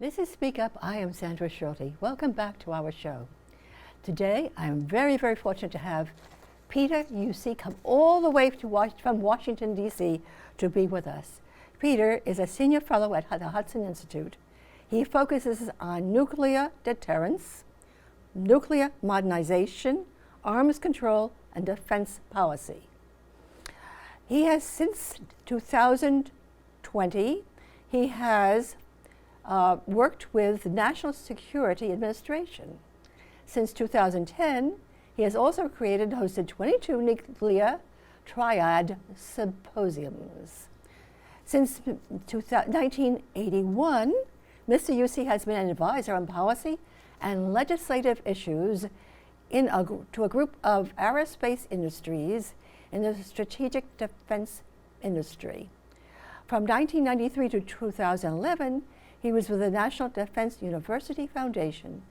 This is Speak Up. I am Sandra Schulte. Welcome back to our show. Today, I am very, very fortunate to have Peter UC come all the way from Washington, D.C. to be with us. Peter is a senior fellow at the Hudson Institute. He focuses on nuclear deterrence, nuclear modernization, arms control, and defense policy. He has, since 2020, he has worked with the National Security Administration. Since 2010, he has also created and hosted 22 nuclear triad symposiums. Since 1981, Mr. UC has been an advisor on policy and legislative issues to a group of aerospace industries in the strategic defense industry. From 1993 to 2011, he was with the National Defense University Foundation,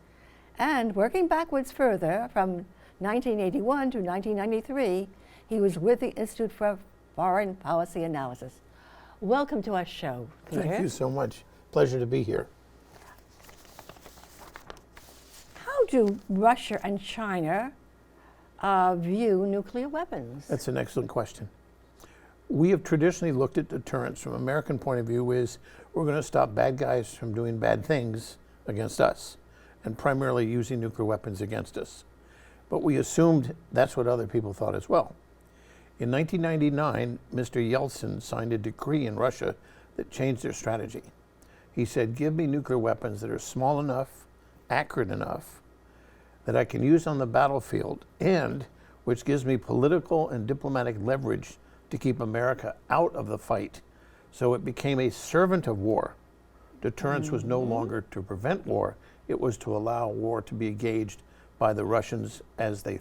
and working backwards further from 1981 to 1993, he was with the Institute for Foreign Policy Analysis. Welcome to our show, Peter. Thank you so much. Pleasure to be here. How do Russia and China view nuclear weapons? That's an excellent question. We have traditionally looked at deterrence from an American point of view is we're going to stop bad guys from doing bad things against us and primarily using nuclear weapons against us. But we assumed that's what other people thought as well. In 1999, Mr. Yeltsin signed a decree in Russia that changed their strategy. He said, give me nuclear weapons that are small enough, accurate enough, that I can use on the battlefield, and which gives me political and diplomatic leverage to keep America out of the fight. So it became a servant of war. Deterrence was no longer to prevent war, it was to allow war to be engaged by the Russians as they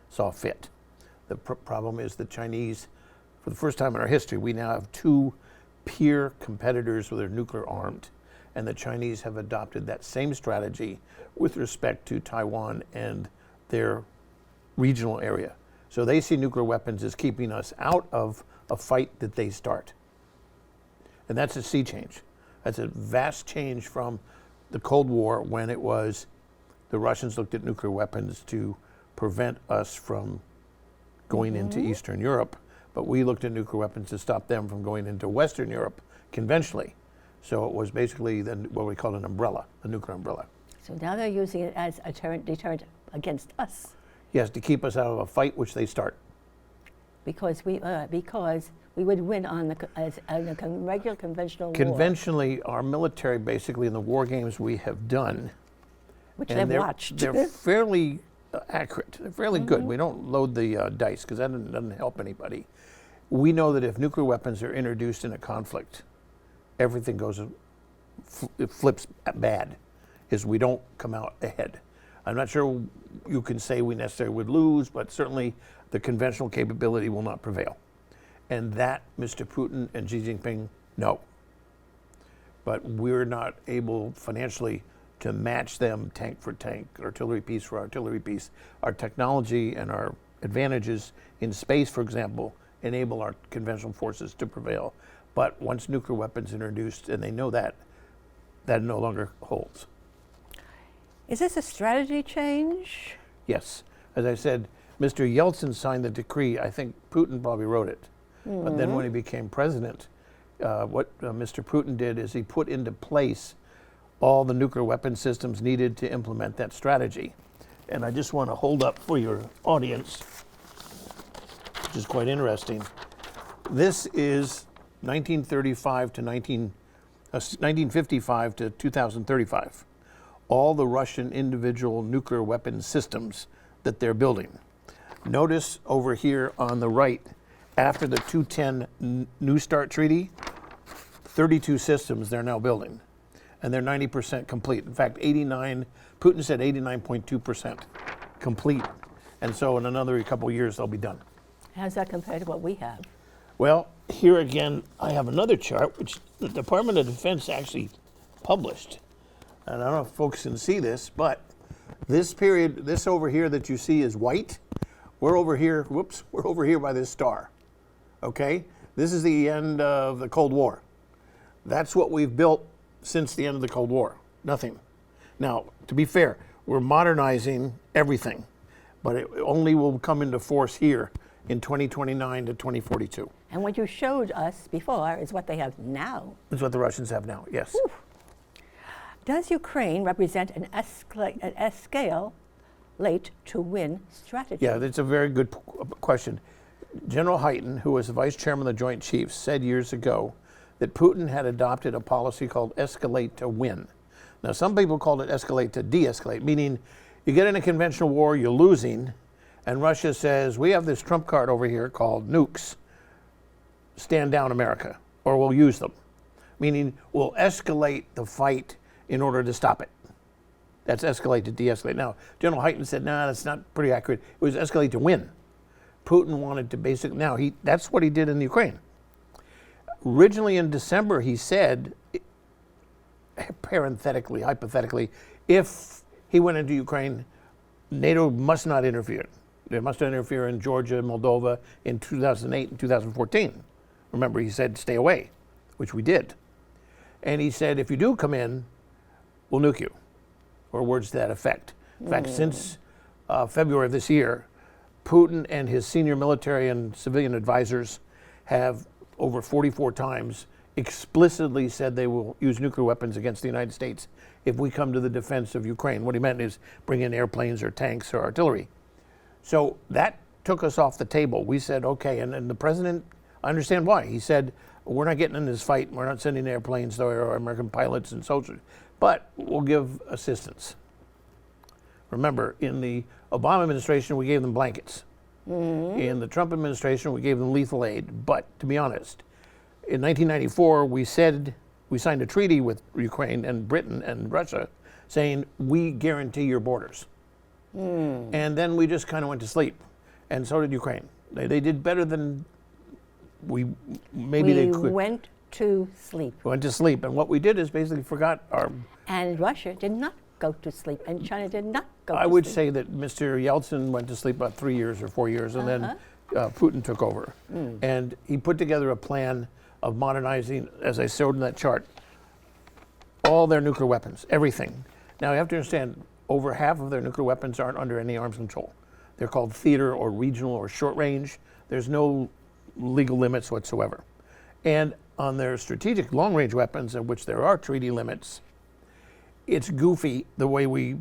saw fit. The problem is the Chinese, for the first time in our history, we now have two peer competitors that are nuclear armed, and the Chinese have adopted that same strategy with respect to Taiwan and their regional area. So they see nuclear weapons as keeping us out of a fight that they start. And that's a sea change. That's a vast change from the Cold War, when it was the Russians looked at nuclear weapons to prevent us from going into Eastern Europe, but we looked at nuclear weapons to stop them from going into Western Europe conventionally. So it was basically what we call an umbrella, a nuclear umbrella. So now they're using it as a deterrent against us. Yes, to keep us out of a fight which they start. Because we would win on a regular conventional war. Conventionally, our military, basically in the war games we have done, which they've watched. They're fairly accurate. They're fairly good. We don't load the dice because that doesn't help anybody. We know that if nuclear weapons are introduced in a conflict, everything goes, it flips bad, is we don't come out ahead. I'm not sure you can say we necessarily would lose, but certainly the conventional capability will not prevail. And that Mr. Putin and Xi Jinping know. But we're not able financially to match them tank for tank, artillery piece for artillery piece. Our technology and our advantages in space, for example, enable our conventional forces to prevail. But once nuclear weapons are introduced, and they know that, that no longer holds. Is this a strategy change? Yes. As I said, Mr. Yeltsin signed the decree. I think Putin probably wrote it. But then when he became president, what Mr. Putin did is he put into place all the nuclear weapon systems needed to implement that strategy. And I just want to hold up for your audience, which is quite interesting. This is 1955 to 1955 to 2035. All the Russian individual nuclear weapon systems that they're building. Notice over here on the right, after the 2010 New START Treaty, 32 systems they're now building. And they're 90% complete. In fact, Putin said 89.2% complete. And so in another couple of years, they'll be done. How's that compared to what we have? Well, here again, I have another chart, which the Department of Defense actually published. And I don't know if folks can see this, but this period, this over here that you see is white. We're over here, we're over here by this star, okay? This is the end of the Cold War. That's what we've built since the end of the Cold War. Nothing. Now, to be fair, we're modernizing everything, but it only will come into force here in 2029 to 2042. And what you showed us before is what they have now. That's what the Russians have now, yes. Whew. Does Ukraine represent an escalate to win strategy? Yeah, that's a very good question. General Hyten, who was the vice chairman of the Joint Chiefs, said years ago that Putin had adopted a policy called escalate to win. Now, some people called it escalate to de-escalate, meaning you get in a conventional war, you're losing, and Russia says, we have this trump card over here called nukes. Stand down, America, or we'll use them. Meaning we'll escalate the fight in order to stop it. That's escalate to de-escalate. Now, General Hyten said, nah, that's not pretty accurate. It was escalate to win. Putin wanted to basically, now that's what he did in Ukraine. Originally in December, he said, parenthetically, hypothetically, if he went into Ukraine, NATO must not interfere. They must not interfere in Georgia and Moldova in 2008 and 2014. Remember, he said, stay away, which we did. And he said, if you do come in, we'll nuke you, or words to that effect. In fact, since February of this year, Putin and his senior military and civilian advisors have over 44 times explicitly said they will use nuclear weapons against the United States if we come to the defense of Ukraine. What he meant is bring in airplanes or tanks or artillery. So that took us off the table. We said, okay, and the president, I understand why. He said, we're not getting in this fight. We're not sending airplanes or American pilots and soldiers, but we'll give assistance. Remember, in the Obama administration, we gave them blankets. In the Trump administration, we gave them lethal aid. But to be honest, in 1994, we signed a treaty with Ukraine and Britain and Russia saying, we guarantee your borders. And then we just kind of went to sleep. And so did Ukraine. They did better than we went to sleep. We went to sleep. And what we did is basically forgot our... And Russia did not go to sleep, and China did not go to sleep. I would say that Mr. Yeltsin went to sleep about 3 years or 4 years, and then Putin took over. And he put together a plan of modernizing, as I showed in that chart, all their nuclear weapons, everything. Now you have to understand, over half of their nuclear weapons aren't under any arms control. They're called theater or regional or short range. There's no legal limits whatsoever. And on their strategic long range weapons, in which there are treaty limits, it's goofy. The way we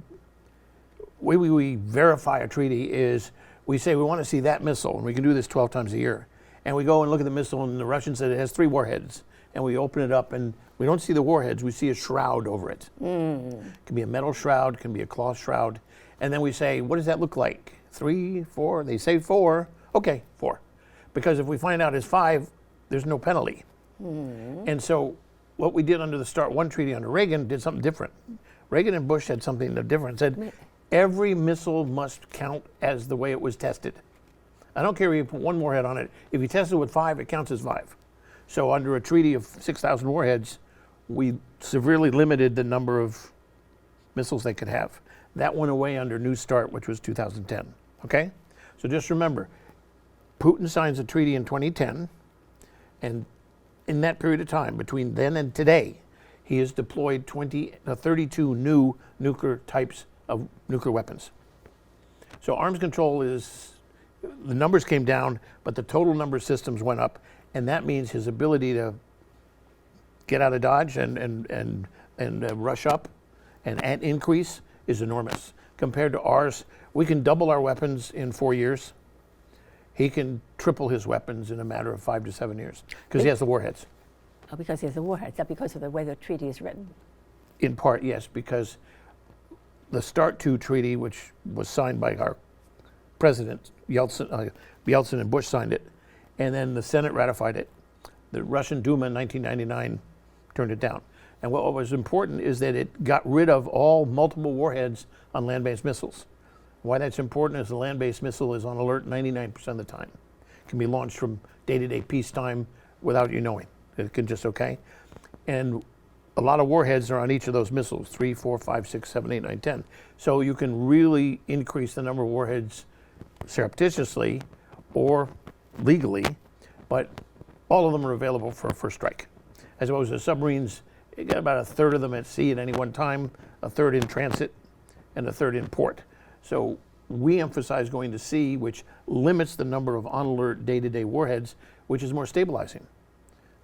verify a treaty is we say we want to see that missile, and we can do this 12 times a year. And we go and look at the missile, and the Russians said it has 3 warheads. And we open it up, and we don't see the warheads, we see a shroud over it. It can be a metal shroud, can be a cloth shroud. And then we say, what does that look like? 3, 4? They say 4. Okay, 4. Because if we find out it's 5, there's no penalty. And so what we did under the START 1 treaty under Reagan did something different. Reagan and Bush had something different. Said every missile must count as the way it was tested. I don't care if you put 1 warhead on it. If you test it with 5, it counts as 5. So under a treaty of 6,000 warheads, we severely limited the number of missiles they could have. That went away under New START, which was 2010. Okay? So just remember, Putin signs a treaty in 2010, and in that period of time, between then and today, he has deployed 32 new nuclear types of nuclear weapons. So arms control is, the numbers came down, but the total number of systems went up, and that means his ability to get out of Dodge and rush up and increase is enormous. Compared to ours, we can double our weapons in 4 years. He can triple his weapons in a matter of 5 to 7 years because he has the warheads. Oh, because he has the warheads, not because of the way the treaty is written. In part, yes, because the START 2 treaty, which was signed by our president, Yeltsin and Bush signed it, and then the Senate ratified it. The Russian Duma in 1999 turned it down. And what was important is that it got rid of all multiple warheads on land-based missiles. Why that's important is the land-based missile is on alert 99% of the time. It can be launched from day-to-day peacetime without you knowing. It can just, okay? And a lot of warheads are on each of those missiles, 3, 4, 5, 6, 7, 8, 9, 10. So you can really increase the number of warheads surreptitiously or legally, but all of them are available for a first strike. As opposed to submarines, You got about a third of them at sea at any one time, a third in transit, and a third in port. So we emphasize going to sea, which limits the number of on alert day-to-day warheads, which is more stabilizing.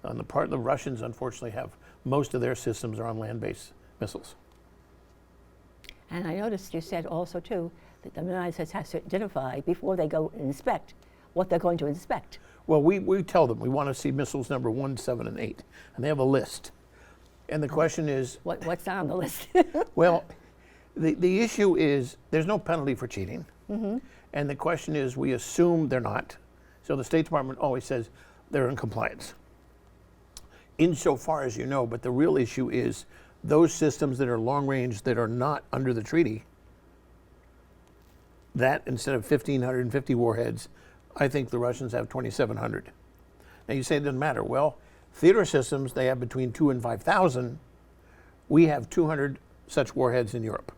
On the part of the Russians, unfortunately, have most of their systems are on land-based missiles. And I noticed you said also, too, that the United States has to identify before they go and inspect what they're going to inspect. Well, we tell them we want to see missiles number 1, 7, and 8, and they have a list. And the question is... What's not on the list? Well, the issue is there's no penalty for cheating. And the question is we assume they're not. So the State Department always says they're in compliance. Insofar as you know, but the real issue is those systems that are long range that are not under the treaty, that instead of 1,550 warheads, I think the Russians have 2,700. Now you say it doesn't matter. Well, theater systems, they have between 2,000 and 5,000. We have 200 such warheads in Europe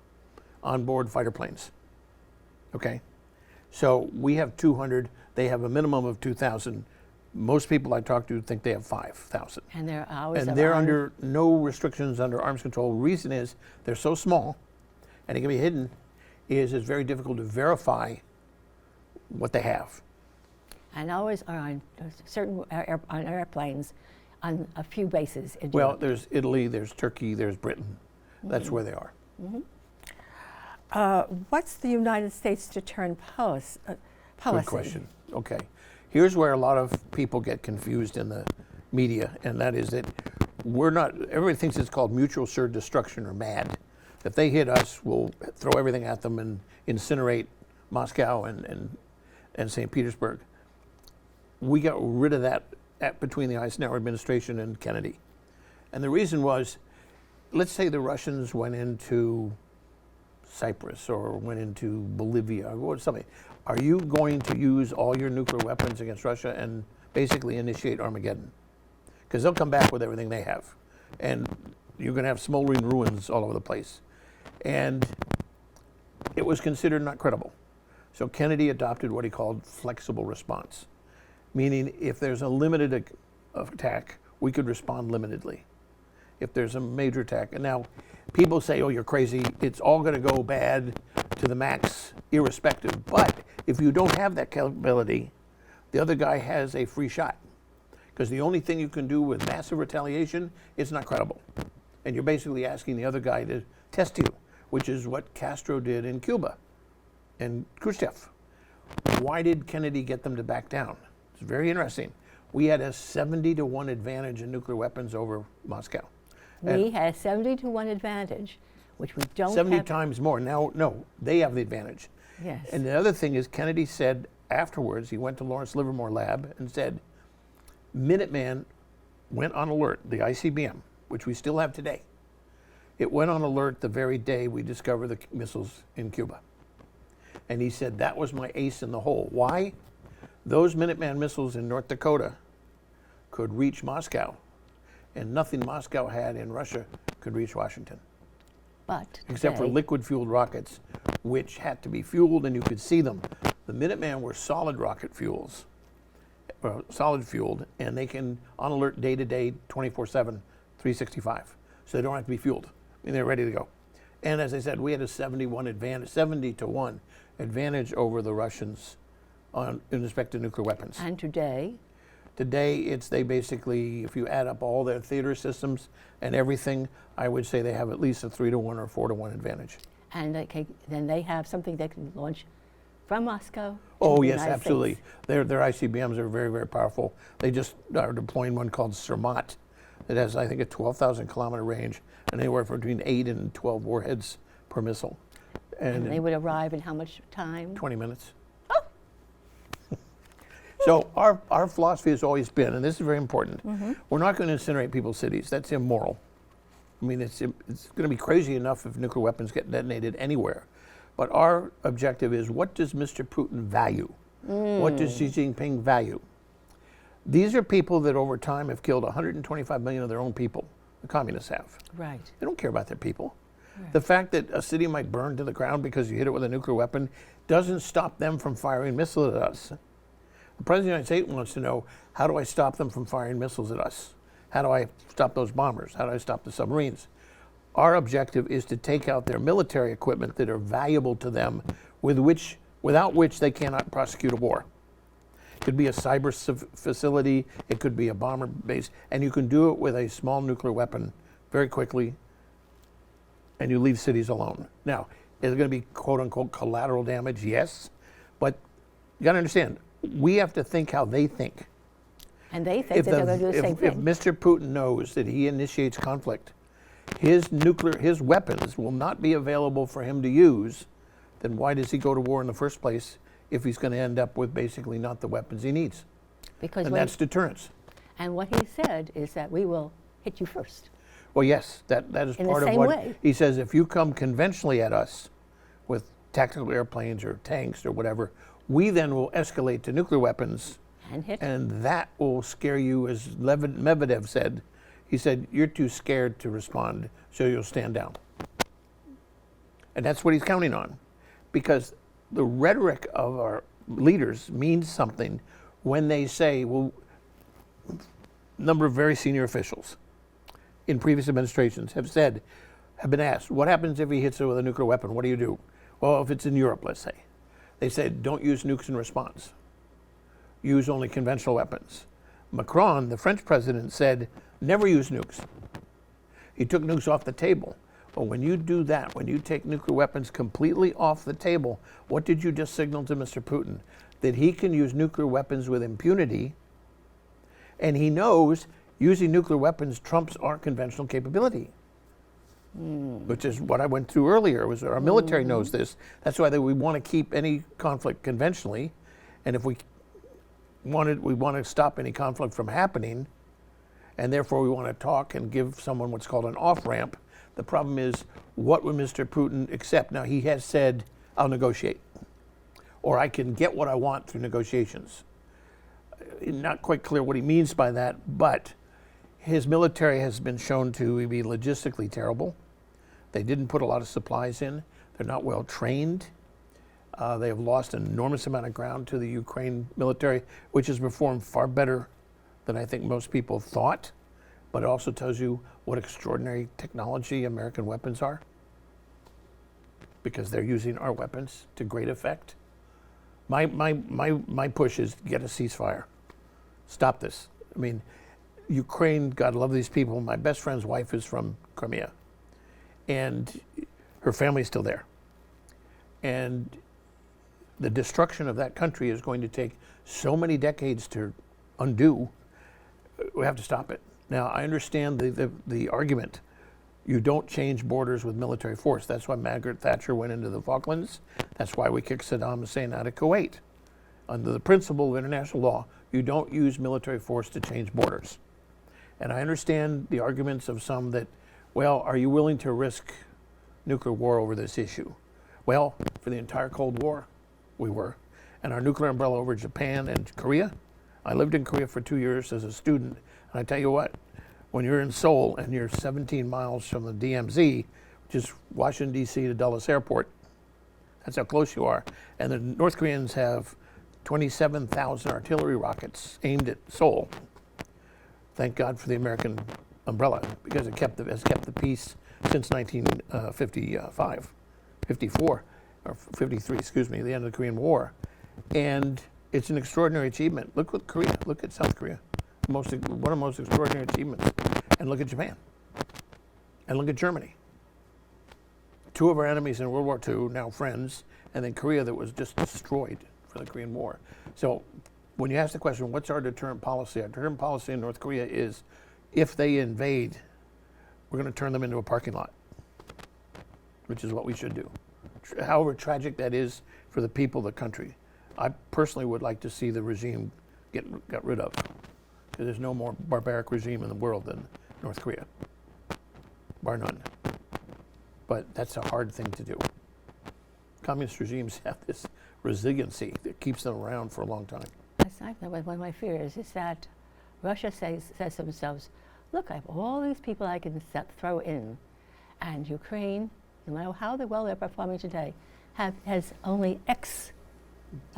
on board fighter planes. Okay? So we have 200. They have a minimum of 2,000. Most people I talk to think they have 5,000. And they're hours And they're under no restrictions under arms control. Reason is they're so small and it can be hidden, is it's very difficult to verify what they have. And hours are on certain on airplanes on a few bases in Well, Europe. there's Italy, there's Turkey, there's Britain. That's where they are. What's the United States deterrent policy? Good question. Okay. Here's where a lot of people get confused in the media, and that is that everybody thinks it's called mutual assured destruction or MAD. If they hit us, we'll throw everything at them and incinerate Moscow and St. Petersburg. We got rid of that between the Eisenhower administration and Kennedy. And the reason was, let's say the Russians went into Cyprus or went into Bolivia or something. Are you going to use all your nuclear weapons against Russia and basically initiate Armageddon? Because they'll come back with everything they have. And you're going to have smoldering ruins all over the place. And it was considered not credible. So Kennedy adopted what he called flexible response, meaning if there's a limited attack, we could respond limitedly. If there's a major attack. And now people say, oh, you're crazy. It's all going to go bad to the max, irrespective. But if you don't have that capability, the other guy has a free shot. Because the only thing you can do with massive retaliation is not credible. And you're basically asking the other guy to test you, which is what Castro did in Cuba and Khrushchev. Why did Kennedy get them to back down? It's very interesting. We had a 70-to-1 advantage in nuclear weapons over Moscow. We had a 70-to-1 advantage, which we don't 70 have. times more. Now, no, they have the advantage. Yes. And the other thing is Kennedy said afterwards, he went to Lawrence Livermore Lab and said, Minuteman went on alert, the ICBM, which we still have today. It went on alert the very day we discovered the missiles in Cuba. And he said, that was my ace in the hole. Why? Those Minuteman missiles in North Dakota could reach Moscow, and nothing Moscow had in Russia could reach Washington. But except for today, liquid-fueled rockets, which had to be fueled, and you could see them. The Minuteman were solid rocket fuels, solid fueled, and they can on alert day to day, 24/7, 365. So they don't have to be fueled. I mean, they're ready to go. And as I said, we had a 70-to-1 advantage over the Russians in respect to nuclear weapons. and today, Today, they basically, if you add up all their theater systems and everything, I would say they have at least a 3-to-1 or 4-to-1 advantage. and then they have something they can launch from Moscow. to Oh, the yes, United absolutely. States. Their ICBMs are very, very powerful. They just are deploying one called Zermatt. It has, I think, a 12,000 kilometer range and anywhere from between 8 and 12 warheads per missile. And they in would arrive in how much time? 20 minutes. So our philosophy has always been, and this is very important, we're not going to incinerate people's cities. That's immoral. I mean, it's going to be crazy enough if nuclear weapons get detonated anywhere. But our objective is, what does Mr. Putin value? What does Xi Jinping value? These are people that over time have killed 125 million of their own people. The communists have. Right. They don't care about their people. Right. The fact that a city might burn to the ground because you hit it with a nuclear weapon doesn't stop them from firing missiles at us. The President of the United States wants to know, how do I stop them from firing missiles at us? How do I stop those bombers? How do I stop the submarines? Our objective is to take out their military equipment that are valuable to them, without which they cannot prosecute a war. It could be a cyber facility, it could be a bomber base, and you can do it with a small nuclear weapon very quickly, and you leave cities alone. Now, is it going to be quote unquote collateral damage? Yes, but you got to understand, we have to think how they think. And they think that they're going to do the same If thing. Mr. Putin knows that he initiates conflict, his weapons will not be available for him to use, then why does he go to war in the first place if he's going to end up with basically not the weapons he needs? Because And that's deterrence. and what he said is that we will hit you first. Well, yes, that is In the part of same what way. he says. If you come conventionally at us with tactical airplanes or tanks or whatever, we then will escalate to nuclear weapons, And hit. and that will scare you, as Medvedev said. He said, you're too scared to respond, so you'll stand down. And that's what he's counting on, because the rhetoric of our leaders means something when they say, well, a number of very senior officials in previous administrations have been asked, what happens if he hits it with a nuclear weapon? What do you do? Well, if it's in Europe, let's say, they said, don't use nukes in response. Use only conventional weapons. Macron, the French president, said, never use nukes. He took nukes off the table. But when you do that, when you take nuclear weapons completely off the table, what did you just signal to Mr. Putin? That he can use nuclear weapons with impunity, and he knows using nuclear weapons trumps our conventional capability. Which is what I went through earlier, was our military knows this. That's why we want to keep any conflict conventionally, and if we want to stop any conflict from happening, and therefore we want to talk and give someone what's called an off-ramp. The problem is, what would Mr. Putin accept? Now, he has said, I'll negotiate, or I can get what I want through negotiations. Not quite clear what he means by that, but his military has been shown to be logistically terrible. They didn't put a lot of supplies in. They're not well trained. They have lost an enormous amount of ground to the Ukraine military, which has performed far better than I think most people thought. But it also tells you what extraordinary technology American weapons are, because they're using our weapons to great effect. My push is get a ceasefire. Stop this. I mean, Ukraine, God love these people. My best friend's wife is from Crimea, and her family's still there. And the destruction of that country is going to take so many decades to undo. We have to stop it. Now, I understand the argument. You don't change borders with military force. That's why Margaret Thatcher went into the Falklands. That's why we kicked Saddam Hussein out of Kuwait. Under the principle of international law, you don't use military force to change borders. And I understand the arguments of some that, well, are you willing to risk nuclear war over this issue? Well, for the entire Cold War, we were. And our nuclear umbrella over Japan and Korea, I lived in Korea for 2 years as a student. And I tell you what, when you're in Seoul and you're 17 miles from the DMZ, which is Washington, D.C. to Dulles Airport, that's how close you are. And the North Koreans have 27,000 artillery rockets aimed at Seoul. Thank God for the American umbrella, because it has kept the peace since 1955, 54, or 53, excuse me, the end of the Korean War. And it's an extraordinary achievement. Look at Korea, look at South Korea. One of the most extraordinary achievements. And look at Japan. And look at Germany. Two of our enemies in World War II, now friends, and then Korea that was just destroyed for the Korean War. So when you ask the question, what's our deterrent policy? Our deterrent policy in North Korea is, if they invade, we're going to turn them into a parking lot, which is what we should do. However tragic that is for the people of the country, I personally would like to see the regime got rid of. There's no more barbaric regime in the world than North Korea, bar none. But that's a hard thing to do. Communist regimes have this resiliency that keeps them around for a long time. That's not one of my fears, is that Russia says to themselves, look, I have all these people I can throw in, and Ukraine, no matter how well they're performing today, has only X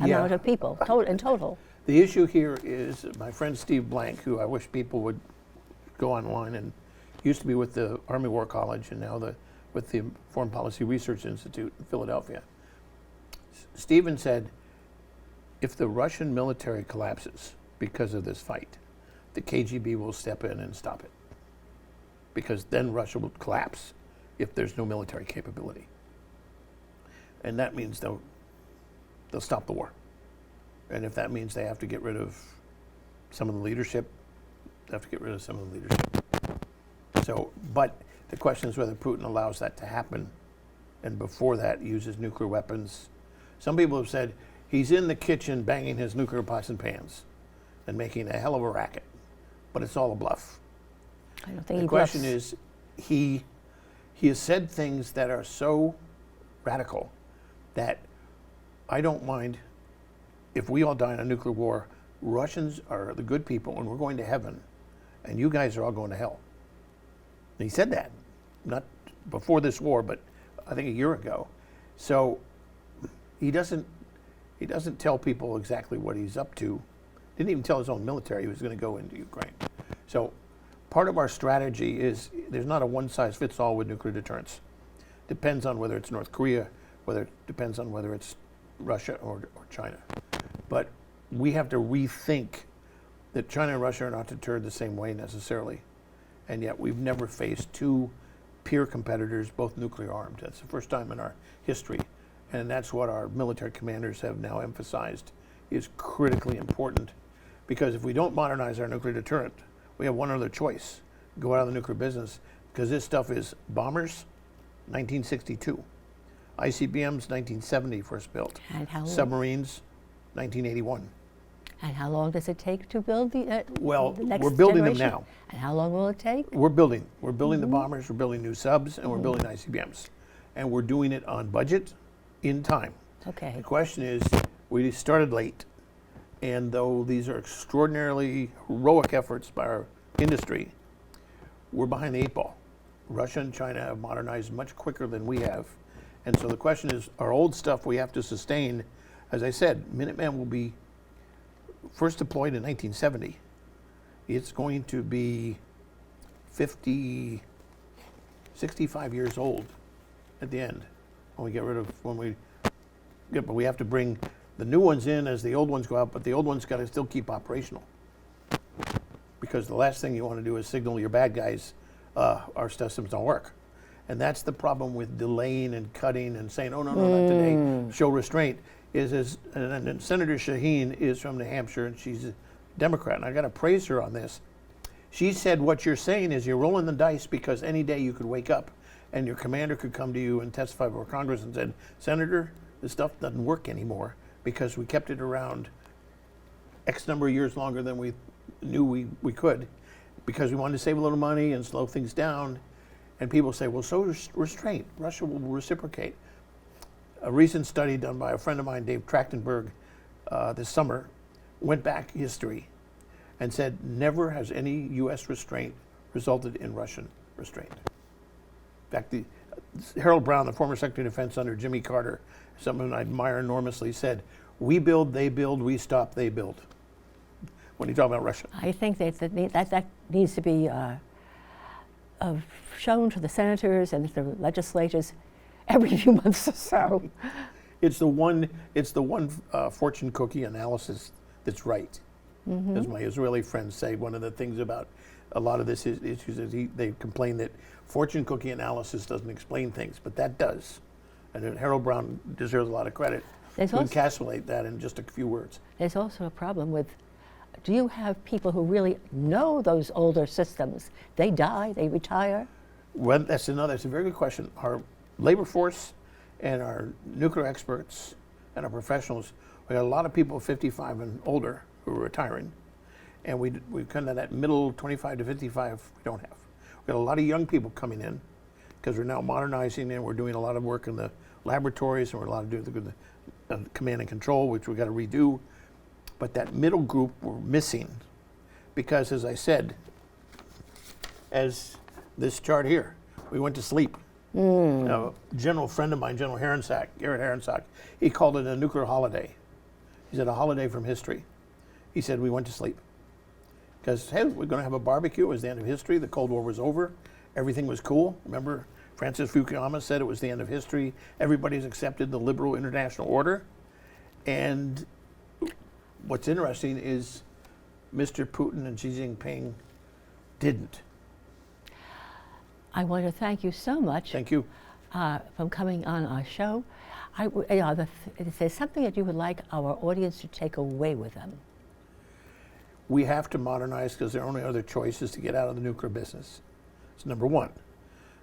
amount of people in total. The issue here is my friend Steve Blank, who I wish people would go online, and used to be with the Army War College and now with the Foreign Policy Research Institute in Philadelphia. Stephen said, if the Russian military collapses because of this fight, the KGB will step in and stop it. Because then Russia will collapse if there's no military capability. And that means they'll stop the war. And if that means they have to get rid of some of the leadership, they have to get rid of some of the leadership. So, but the question is whether Putin allows that to happen, and before that uses nuclear weapons. Some people have said he's in the kitchen banging his nuclear pots and pans and making a hell of a racket, but it's all a bluff. I don't think the question is, he has said things that are so radical that I don't mind if we all die in a nuclear war. Russians are the good people and we're going to heaven, and you guys are all going to hell. And he said that, not before this war, but I think a year ago. So he doesn't tell people exactly what he's up to. Didn't even tell his own military he was going to go into Ukraine. So part of our strategy is there's not a one-size-fits-all with nuclear deterrence. Depends on whether it's North Korea, depends on whether it's Russia or China. But we have to rethink that China and Russia are not deterred the same way necessarily. And yet we've never faced two peer competitors, both nuclear armed. That's the first time in our history. And that's what our military commanders have now emphasized is critically important. Because if we don't modernize our nuclear deterrent, we have one other choice: go out of the nuclear business, because this stuff is bombers, 1962. ICBMs, 1970 first built. And how submarines, 1981. And how long does it take to build the next we're building generation? them now. And how long will it take? We're building the bombers, we're building new subs, and we're building ICBMs. And we're doing it on budget, in time. Okay. The question is, we started late, and though these are extraordinarily heroic efforts by our industry, we're behind the eight ball. Russia and China have modernized much quicker than we have. And so the question is, our old stuff we have to sustain. As I said, Minuteman will be first deployed in 1970. It's going to be 65 years old at the end when we get rid of, but we have to bring the new ones in as the old ones go out, but the old ones got to still keep operational. Because the last thing you want to do is signal your bad guys, our systems don't work. And that's the problem with delaying and cutting and saying, oh, no, not today, show restraint. And Senator Shaheen is from New Hampshire, and she's a Democrat, and I got to praise her on this. She said, what you're saying is you're rolling the dice because any day you could wake up and your commander could come to you and testify before Congress and said, Senator, this stuff doesn't work anymore because we kept it around X number of years longer than we knew we could, because we wanted to save a little money and slow things down. And people say, well, so restraint. Russia will reciprocate. A recent study done by a friend of mine, Dave Trachtenberg, this summer, went back history and said never has any U.S. restraint resulted in Russian restraint. In fact, Harold Brown, the former Secretary of Defense under Jimmy Carter, someone I admire enormously, said, we build, they build, we stop, they build, when you talk about Russia. I think that needs to be shown to the senators and the legislators every few months or so. It's the one fortune cookie analysis that's right. As my Israeli friends say, one of the things about a lot of this issues is they complain that fortune cookie analysis doesn't explain things, but that does. And Harold Brown deserves a lot of credit to encapsulate that in just a few words. There's also a problem with, do you have people who really know those older systems? They die, they retire? Well, that's a very good question. Our labor force and our nuclear experts and our professionals, we got a lot of people 55 and older who are retiring, and we kind of that middle 25 to 55 we don't have. We got a lot of young people coming in because we're now modernizing and we're doing a lot of work in the laboratories, and we're allowed to do the command and control, which we got to redo. But that middle group we're missing because, as I said, as this chart here, we went to sleep. A general friend of mine, General Garrett Harensack, he called it a nuclear holiday. He said a holiday from history. He said we went to sleep Because, hey, we're going to have a barbecue. It was the end of history. The Cold War was over. Everything was cool. Remember, Francis Fukuyama said it was the end of history. Everybody's accepted the liberal international order. And what's interesting is Mr. Putin and Xi Jinping didn't. I want to thank you so much. Thank you. For coming on our show. If there's something that you would like our audience to take away with them. We have to modernize because their only other choice is to get out of the nuclear business. It's number one.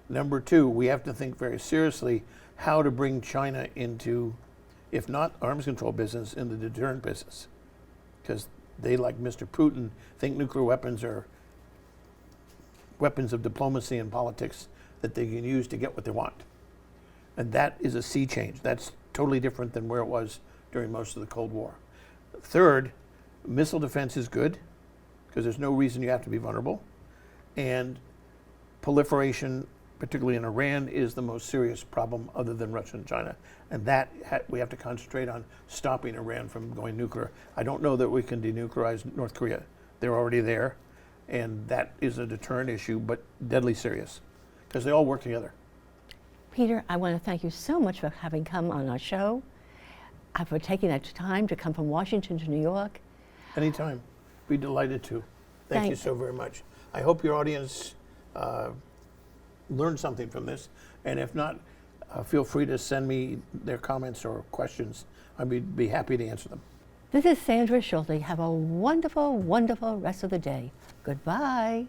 Number two, we have to think very seriously how to bring China into, if not arms control business, in the deterrent business. Because they, like Mr. Putin, think nuclear weapons are weapons of diplomacy and politics that they can use to get what they want. And that is a sea change. That's totally different than where it was during most of the Cold War. Third, missile defense is good because there's no reason you have to be vulnerable. And proliferation, particularly in Iran, is the most serious problem other than Russia and China. And that we have to concentrate on stopping Iran from going nuclear. I don't know that we can denuclearize North Korea. They're already there. And that is a deterrent issue, but deadly serious because they all work together. Peter, I want to thank you so much for having come on our show, for taking that time to come from Washington to New York. Anytime. Be delighted to. Thank you so very much. I hope your audience learned something from this. And if not, feel free to send me their comments or questions. I'd be happy to answer them. This is Sandra Schulte. Have a wonderful, wonderful rest of the day. Goodbye.